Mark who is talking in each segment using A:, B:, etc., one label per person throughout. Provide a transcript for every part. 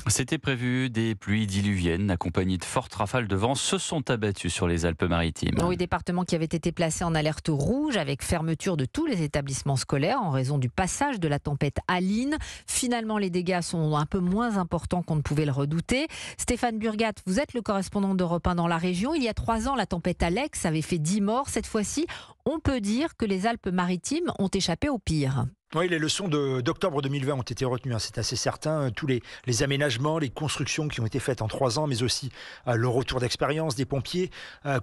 A: C'était prévu, des pluies diluviennes accompagnées de fortes rafales de vent se sont abattues sur les Alpes-Maritimes.
B: Oui, département qui avait été placé en alerte rouge avec fermeture de tous les établissements scolaires en raison du passage de la tempête Aline. Finalement, les dégâts sont un peu moins importants qu'on ne pouvait le redouter. Stéphane Burgat, vous êtes le correspondant d'Europe 1 dans la région. Il y a 3 ans, la tempête Alex avait fait 10 morts. Cette fois-ci, on peut dire que les Alpes-Maritimes ont échappé au pire.
C: Oui, les leçons d'octobre 2020 ont été retenues, c'est assez certain. Tous les aménagements, les constructions qui ont été faites en 3 ans, mais aussi le retour d'expérience des pompiers,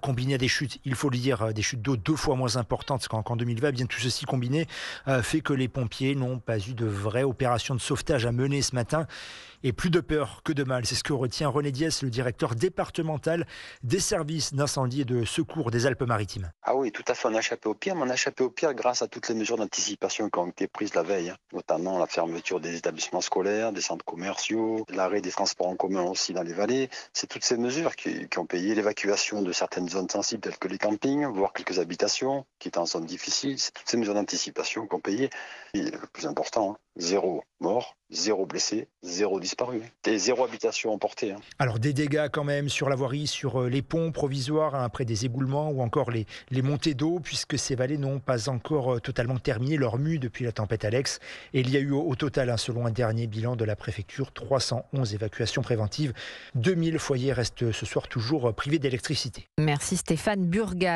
C: combiné à des chutes, il faut le dire, des chutes d'eau 2 fois moins importantes qu'en 2020. Eh bien, tout ceci combiné fait que les pompiers n'ont pas eu de vraie opération de sauvetage à mener ce matin. Et plus de peur que de mal, c'est ce que retient René Diès, le directeur départemental des services d'incendie et de secours des Alpes-Maritimes.
D: Ah oui, tout à fait, on a échappé au pire, mais on a échappé au pire grâce à toutes les mesures d'anticipation qui ont été prises la veille, notamment la fermeture des établissements scolaires, des centres commerciaux, l'arrêt des transports en commun aussi dans les vallées. C'est toutes ces mesures qui ont payé l'évacuation de certaines zones sensibles telles que les campings, voire quelques habitations qui étaient en zone difficile. C'est toutes ces mesures d'anticipation qui ont payé. Et le plus important, 0 mort, 0 blessé, 0 disparu et 0 habitation emportée.
C: Alors des dégâts quand même sur la voirie, sur les ponts provisoires après des éboulements ou encore les montées d'eau, puisque ces vallées n'ont pas encore totalement terminé leur mue depuis la tempête Alex. Et il y a eu au total, selon un dernier bilan de la préfecture, 311 évacuations préventives. 2000 foyers restent ce soir toujours privés d'électricité.
B: Merci Stéphane Burgat.